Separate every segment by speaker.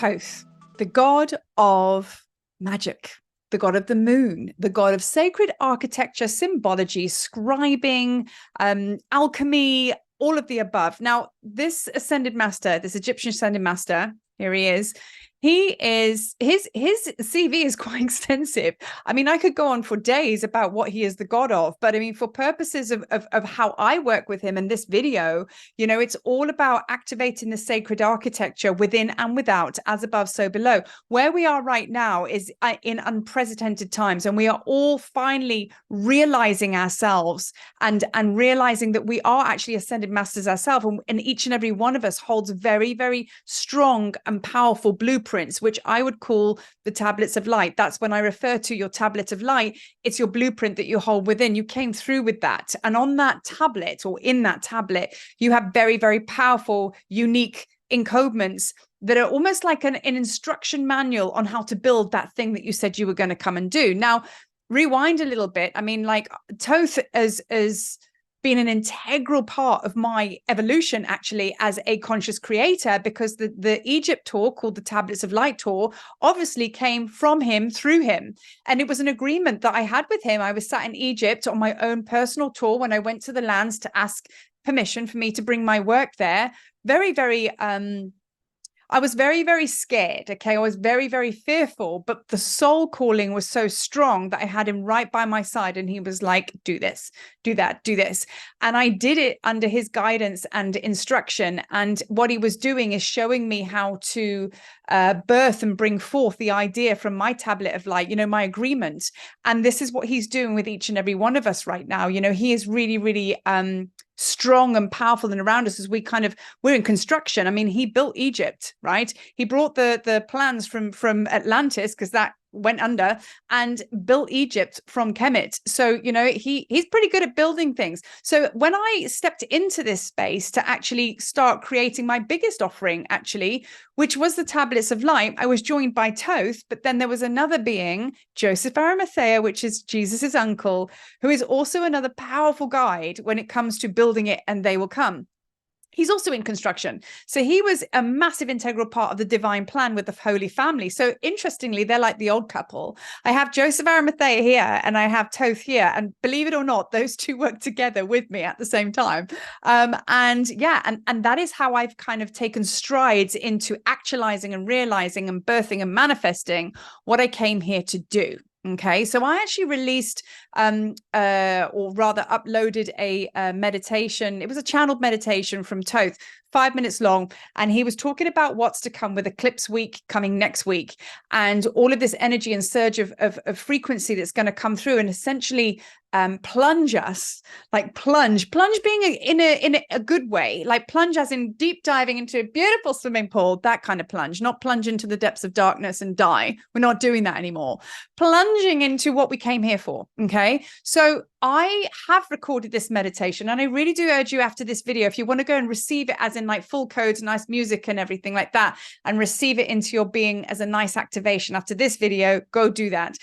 Speaker 1: Thoth, the god of magic, the god of the moon, the god of sacred architecture, symbology, scribing, alchemy, all of the above. Now, this ascended master, this Egyptian ascended master, here he is. His CV is quite extensive. I mean, I could go on for days about what he is the god of, but I mean, for purposes of how I work with him in this video, you know, it's all about activating the sacred architecture within and without, as above, so below. Where we are right now is in unprecedented times, and we are all finally realizing ourselves and realizing that we are actually ascended masters ourselves, and each and every one of us holds very, very strong and powerful blueprints, which I would call the tablets of light. That's when I refer to your tablet of light. It's your blueprint that you hold within. You came through with that. And on that tablet, or in that tablet, you have very, very powerful, unique encodements that are almost like an instruction manual on how to build that thing that you said you were going to come and do. Now, rewind a little bit. I mean, like, Thoth as been an integral part of my evolution, actually, as a conscious creator, because the Egypt tour, called the Tablets of Light tour, obviously came from him, through him. And it was an agreement that I had with him. I was sat in Egypt on my own personal tour when I went to the lands to ask permission for me to bring my work there. Very, very, I was very, very scared. Okay. I was very, very fearful, but the soul calling was so strong that I had him right by my side. And he was like, do this, do that, do this. And I did it under his guidance and instruction. And what he was doing is showing me how to birth and bring forth the idea from my tablet of light, you know, my agreement. And this is what he's doing with each and every one of us right now. You know, he is really, really, strong and powerful and around us as we're in construction. I mean, he built Egypt, right? He brought the plans from Atlantis, because that went under, and built Egypt from Kemet. So, you know, he's pretty good at building things. So when I stepped into this space to actually start creating my biggest offering, actually, which was the Tablets of Light, I was joined by Thoth, but then there was another being, Joseph Arimathea, which is Jesus's uncle, who is also another powerful guide when it comes to building it, and they will come. He's also in construction. So he was a massive integral part of the divine plan with the Holy Family. So interestingly, they're like the old couple. I have Joseph Arimathea here and I have Thoth here. And believe it or not, those two work together with me at the same time. And that is how I've kind of taken strides into actualizing and realizing and birthing and manifesting what I came here to do. Okay, so I actually released, or rather uploaded a meditation. It was a channeled meditation from Thoth, 5 minutes long. And he was talking about what's to come with Eclipse Week coming next week, and all of this energy and surge of frequency that's going to come through and essentially plunge us, like plunge being in a good way, like plunge as in deep diving into a beautiful swimming pool, that kind of plunge, not plunge into the depths of darkness and die. We're not doing that anymore. Plunging into what we came here for. Okay. So I have recorded this meditation, and I really do urge you after this video, if you want to go and receive it as in like full codes, nice music and everything like that, and receive it into your being as a nice activation after this video, go do that.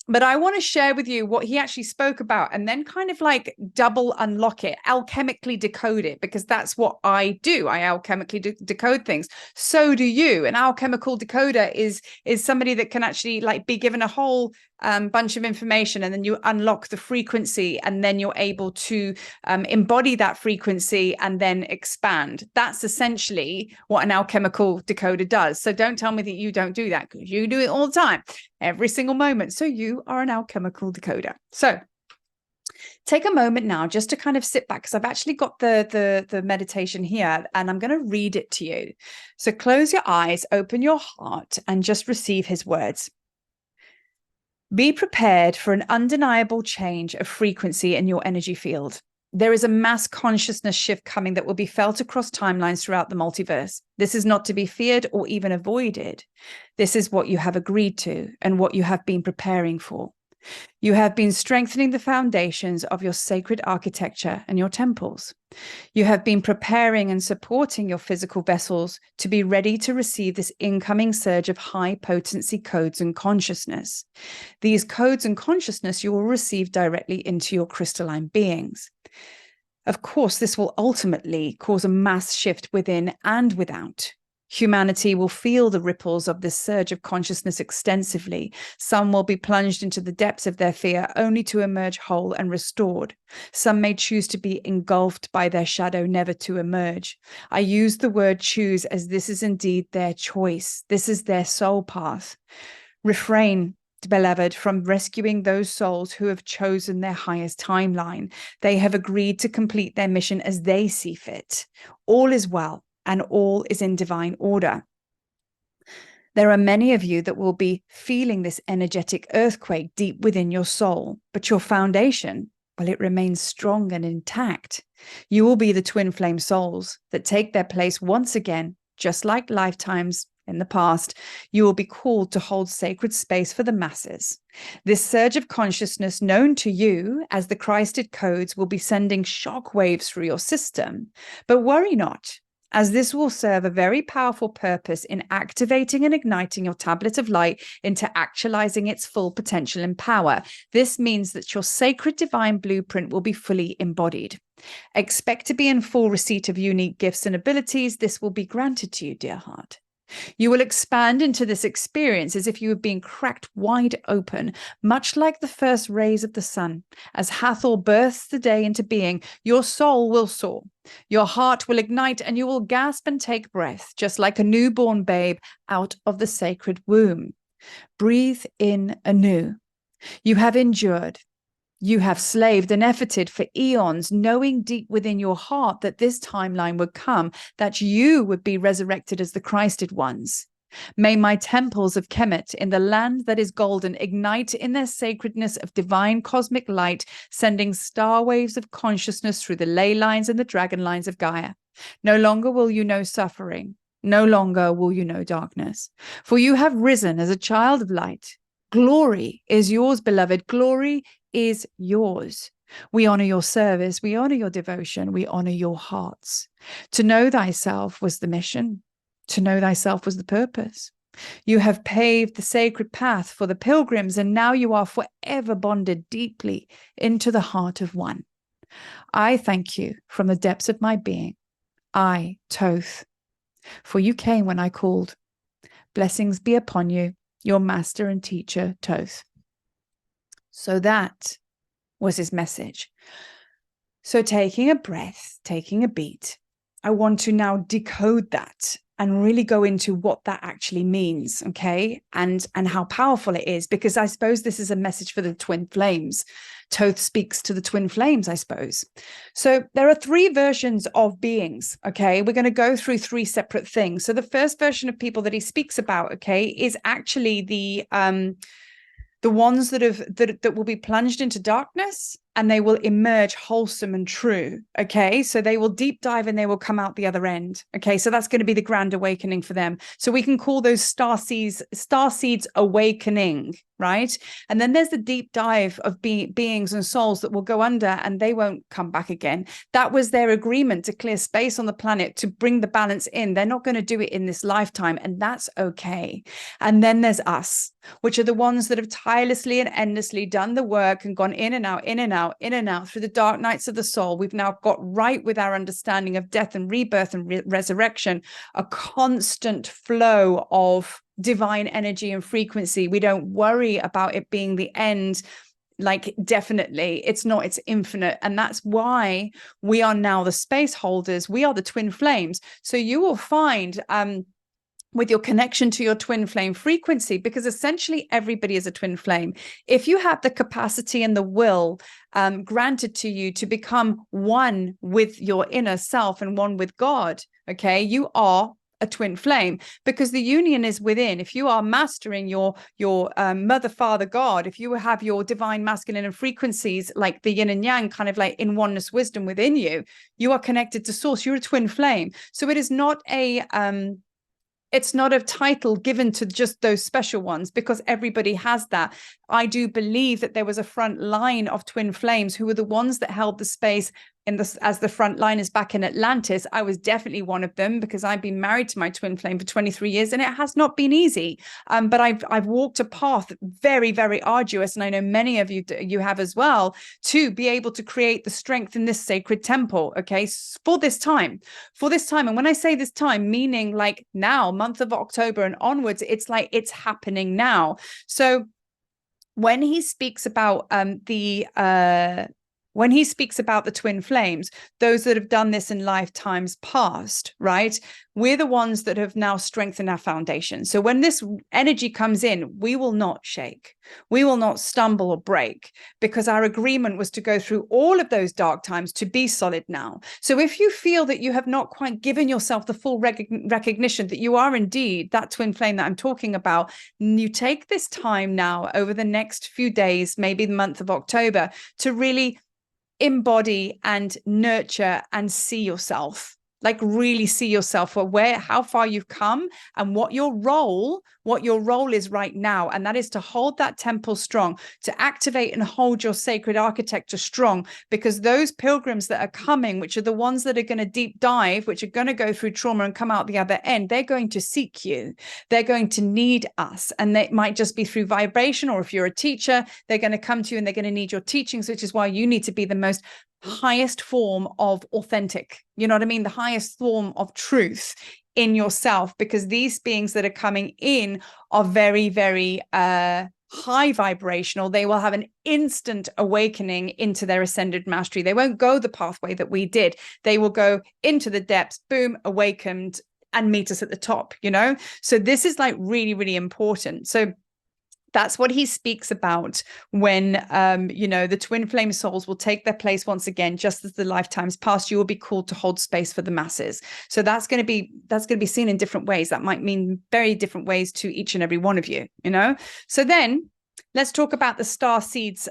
Speaker 1: But I want to share with you what he actually spoke about, and then kind of like double unlock it, alchemically decode it, because that's what I do. I alchemically decode things. So do you. An alchemical decoder is somebody that can actually like be given a whole bunch of information, and then you unlock the frequency, and then you're able to embody that frequency and then expand. That's essentially what an alchemical decoder does. So don't tell me that you don't do that, because you do it all the time, every single moment. So you are an alchemical decoder. So take a moment now just to kind of sit back, because I've actually got the meditation here, and I'm going to read it to you. So close your eyes, open your heart, and just receive his words. Be prepared for an undeniable change of frequency in your energy field. There is a mass consciousness shift coming that will be felt across timelines throughout the multiverse. This is not to be feared or even avoided. This is what you have agreed to and what you have been preparing for. You have been strengthening the foundations of your sacred architecture and your temples. You have been preparing and supporting your physical vessels to be ready to receive this incoming surge of high potency codes and consciousness. These codes and consciousness you will receive directly into your crystalline beings. Of course, this will ultimately cause a mass shift within and without. Humanity will feel the ripples of this surge of consciousness extensively. Some will be plunged into the depths of their fear only to emerge whole and restored. Some may choose to be engulfed by their shadow, never to emerge. I use the word choose as this is indeed their choice. This is their soul path. Refrain, beloved, from rescuing those souls who have chosen their highest timeline. They have agreed to complete their mission as they see fit. All is well, and all is in divine order. There are many of you that will be feeling this energetic earthquake deep within your soul, but your foundation, well, it remains strong and intact. You will be the twin flame souls that take their place once again, just like lifetimes in the past. You will be called to hold sacred space for the masses. This surge of consciousness known to you as the Christed codes will be sending shock waves through your system. But worry not, as this will serve a very powerful purpose in activating and igniting your tablet of light into actualizing its full potential and power. This means that your sacred divine blueprint will be fully embodied. Expect to be in full receipt of unique gifts and abilities. This will be granted to you, dear heart. You will expand into this experience as if you were being cracked wide open, much like the first rays of the sun. As Hathor births the day into being, your soul will soar. Your heart will ignite and you will gasp and take breath, just like a newborn babe out of the sacred womb. Breathe in anew. You have endured. You have slaved and efforted for eons, knowing deep within your heart that this timeline would come, that you would be resurrected as the Christed ones. May my temples of Kemet in the land that is golden ignite in their sacredness of divine cosmic light, sending star waves of consciousness through the ley lines and the dragon lines of Gaia. No longer will you know suffering. No longer will you know darkness. For you have risen as a child of light. Glory is yours, beloved. Glory is yours. We honor your service. We honor your devotion. We honor your hearts. To know thyself was the mission. To know thyself was the purpose. You have paved the sacred path for the pilgrims, and now you are forever bonded deeply into the heart of one. I thank you from the depths of my being. I, Thoth, for you came when I called. Blessings be upon you, your master and teacher, Thoth. So that was his message. So taking a breath, taking a beat, I want to now decode that and really go into what that actually means, okay? And how powerful it is, because I suppose this is a message for the twin flames. Thoth speaks to the twin flames, I suppose. So there are three versions of beings, okay? We're going to go through three separate things. So the first version of people that he speaks about, okay, is actually the ones that will be plunged into darkness, and they will emerge wholesome and true. Okay, so they will deep dive and they will come out the other end. Okay, so that's going to be the grand awakening for them. So we can call those star seeds awakening, right? And then there's the deep dive of beings and souls that will go under and they won't come back again. That was their agreement to clear space on the planet to bring the balance in. They're not going to do it in this lifetime, and that's okay. And then there's us, which are the ones that have tirelessly and endlessly done the work and gone in and out, in and out, in and out through the dark nights of the soul. We've now got right with our understanding of death and rebirth and resurrection, a constant flow of divine energy and frequency. We don't worry about it being the end. Like, definitely it's not, it's infinite. And that's why we are now the space holders. We are the twin flames. So you will find with your connection to your twin flame frequency, because essentially everybody is a twin flame. If you have the capacity and the will granted to you to become one with your inner self and one with God, okay, you are a twin flame, because the union is within. If you are mastering your mother, father, God, if you have your divine masculine and frequencies like the yin and yang, kind of like in oneness wisdom within you, you are connected to source. You're a twin flame. So it is not a it's not a title given to just those special ones, because everybody has that. I do believe that there was a front line of twin flames who were the ones that held the space as the frontliners back in Atlantis. I was definitely one of them, because I've been married to my twin flame for 23 years and it has not been easy. But I've walked a path very, very arduous, and I know many of you have as well, to be able to create the strength in this sacred temple, okay, for this time. And when I say this time, meaning like now, month of October and onwards, it's like it's happening now. So when he speaks about when he speaks about the twin flames, those that have done this in lifetimes past, right? We're the ones that have now strengthened our foundation. So when this energy comes in, we will not shake. We will not stumble or break, because our agreement was to go through all of those dark times to be solid now. So if you feel that you have not quite given yourself the full recognition that you are indeed that twin flame that I'm talking about, you take this time now over the next few days, maybe the month of October, to really embody and nurture and see yourself, like really see yourself for how far you've come and what your role is right now. And that is to hold that temple strong, to activate and hold your sacred architecture strong, because those pilgrims that are coming, which are the ones that are going to deep dive, which are going to go through trauma and come out the other end, they're going to seek you. They're going to need us. And they might just be through vibration, or if you're a teacher, they're going to come to you and they're going to need your teachings, which is why you need to be the most highest form of authentic, you know what I mean? The highest form of truth in yourself, because these beings that are coming in are very, very high vibrational. They will have an instant awakening into their ascended mastery. They won't go the pathway that we did. They will go into the depths, boom, awakened, and meet us at the top, you know? So this is like really, really important. So that's what he speaks about when, the twin flame souls will take their place once again, just as the lifetimes past. You will be called to hold space for the masses. So that's going to be seen in different ways. That might mean very different ways to each and every one of you, you know? So then let's talk about the star seeds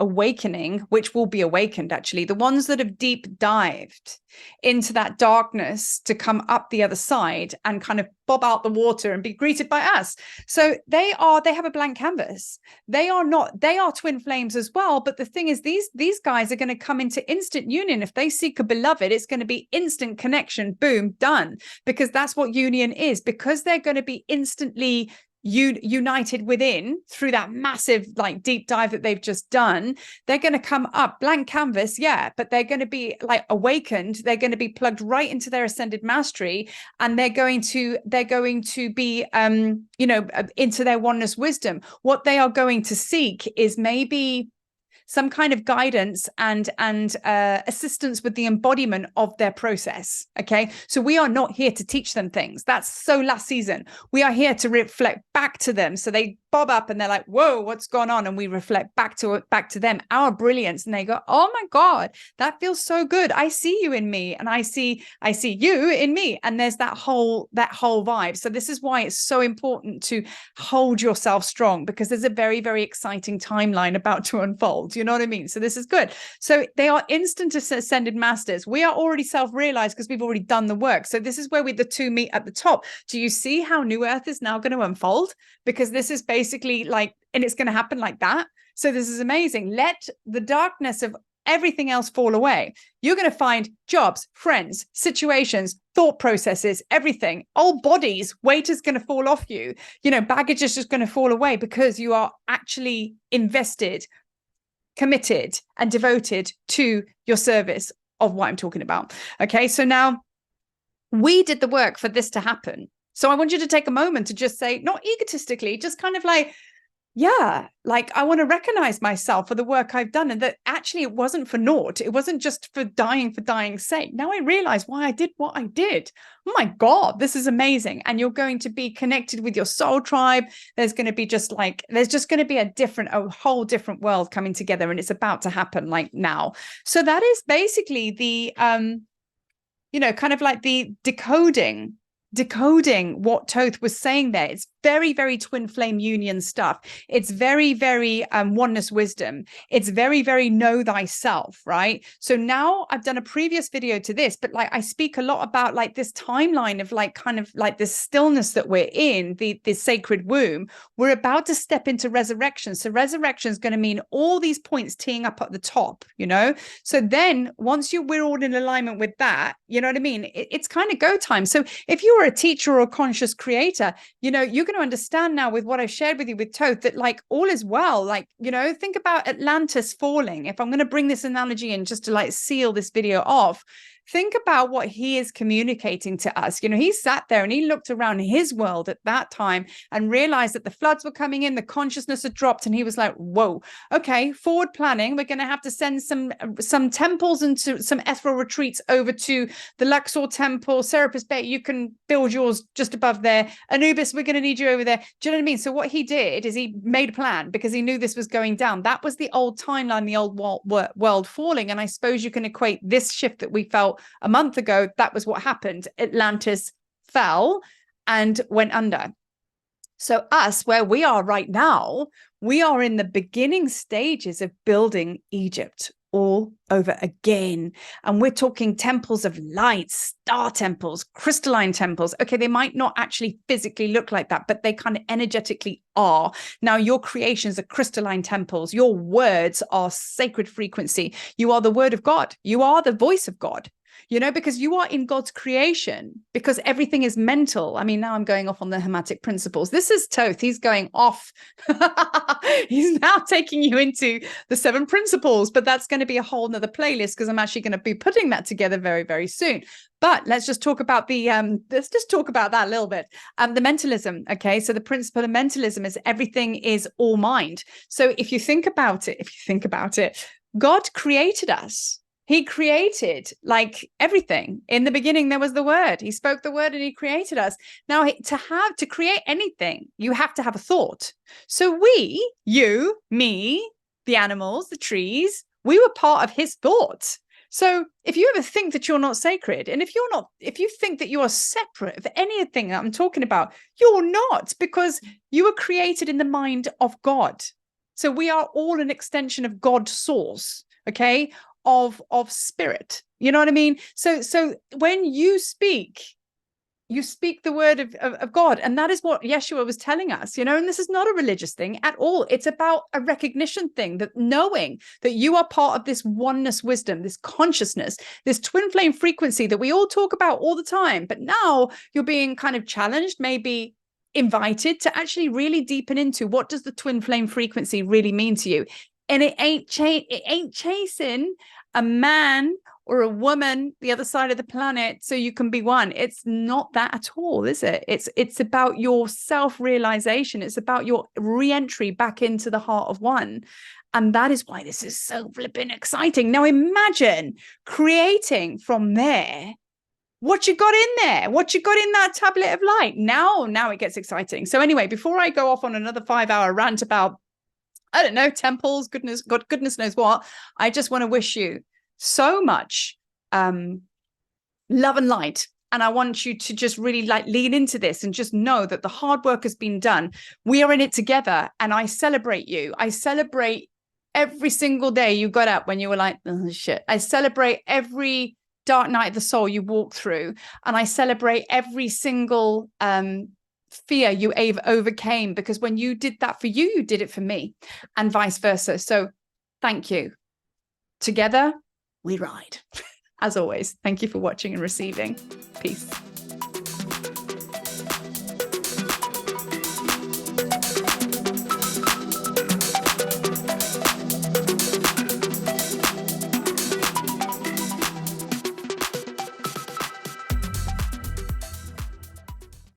Speaker 1: awakening, which will be awakened, actually. The ones that have deep dived into that darkness to come up the other side and kind of bob out the water and be greeted by us. So they have a blank canvas. They are twin flames as well. But the thing is, these guys are going to come into instant union. If they seek a beloved, it's going to be instant connection, boom, done. Because that's what union is. Because they're going to be instantly united within through that massive like deep dive that they've just done. They're going to come up blank canvas, yeah, but they're going to be like awakened. They're going to be plugged right into their ascended mastery, and they're going to be into their oneness wisdom. What they are going to seek is maybe some kind of guidance and assistance with the embodiment of their process. Okay, so we are not here to teach them things. That's so last season. We are here to reflect back to them. So they bob up and they're like, whoa, what's going on? And we reflect back to them our brilliance, and they go, oh my God, that feels so good. I see you in me, and I see you in me. And there's that whole vibe. So this is why it's so important to hold yourself strong, because there's a very, very exciting timeline about to unfold. You know what I mean? So this is good. So they are instant ascended masters. We are already self-realized because we've already done the work. So this is where the two meet at the top. Do you see how New Earth is now going to unfold? Because this is basically like, and it's going to happen like that. So this is amazing. Let the darkness of everything else fall away. You're going to find jobs, friends, situations, thought processes, everything, old bodies, weight is going to fall off you. Baggage is just going to fall away, because you are actually invested, committed, and devoted to your service of what I'm talking about. Okay, so now we did the work for this to happen. So I want you to take a moment to just say, not egotistically, just kind of like, yeah, like I want to recognize myself for the work I've done, and that actually it wasn't for naught. It wasn't just for dying's sake. Now I realize why I did what I did. Oh my God, this is amazing. And you're going to be connected with your soul tribe. There's going to be just going to be a whole different world coming together, and it's about to happen like now. So that is basically the, kind of like the decoding what Thoth was saying there. It's very, very twin flame union stuff. It's very, very oneness wisdom. It's very, very know thyself, right? So now I've done a previous video to this, but like I speak a lot about like this timeline of like kind of like this stillness that we're in, the sacred womb. We're about to step into resurrection. So resurrection is going to mean all these points teeing up at the top, you know? So then once we're all in alignment with that, you know what I mean? It's kind of go time. So if you are a teacher or a conscious creator, you know, you're going to understand now with what I've shared with you with Thoth that like all is well. Like, you know, think about Atlantis falling. If I'm going to bring this analogy in just to like seal this video off, think about what he is communicating to us. You know, he sat there and he looked around his world at that time and realized that the floods were coming in, the consciousness had dropped, and he was like, whoa, okay, forward planning. We're going to have to send some temples and some ethereal retreats over to the Luxor temple, Serapis Bay. You can build yours just above there. Anubis, we're going to need you over there. Do you know what I mean? So what he did is he made a plan because he knew this was going down. That was the old timeline, the old world falling. And I suppose you can equate this shift that we felt a month ago. That was what happened. Atlantis fell and went under. So us, where we are right now, we are in the beginning stages of building Egypt all over again. And we're talking temples of light, star temples, crystalline temples. Okay, they might not actually physically look like that, but they kind of energetically are. Now, your creations are crystalline temples. Your words are sacred frequency. You are the word of God. You are the voice of God. You know, because you are in God's creation, because everything is mental. I mean, now I'm going off on the Hermetic principles. This is Thoth. He's going off. He's now taking you into the 7 principles, but that's going to be a whole nother playlist because I'm actually going to be putting that together very, very soon. But let's just talk about let's just talk about that a little bit. The mentalism. Okay. So the principle of mentalism is everything is all mind. So if you think about it, God created us. He created like everything. In the beginning, there was the word. He spoke the word and he created us. Now, to create anything, you have to have a thought. So we, you, me, the animals, the trees, we were part of his thought. So if you ever think that you're not sacred, and if you think that you are separate of anything that I'm talking about, you're not, because you were created in the mind of God. So we are all an extension of God's source, okay? Of spirit, you know what I mean? So when you speak the word of God, and that is what Yeshua was telling us, you know. And this is not a religious thing at all. It's about a recognition thing, that knowing that you are part of this oneness wisdom, this consciousness, this twin flame frequency that we all talk about all the time. But now you're being kind of challenged, maybe invited to actually really deepen into what does the twin flame frequency really mean to you. And it ain't chasing a man or a woman the other side of the planet so you can be one. It's not that at all, is it? It's about your self-realization. It's about your re-entry back into the heart of one. And that is why this is so flipping exciting. Now imagine creating from there what you got in there, what you got in that tablet of light. Now it gets exciting. So anyway, before I go off on another 5-hour rant about, I don't know, temples, goodness knows what, I just want to wish you so much love and light. And I want you to just really like lean into this and just know that the hard work has been done. We are in it together. And I celebrate you. I celebrate every single day you got up when you were like, oh, shit. I celebrate every dark night of the soul you walk through. And I celebrate every single fear you overcame, because when you did that for you, you did it for me, and vice versa. So thank you. Together we ride. As always, thank you for watching and receiving. Peace.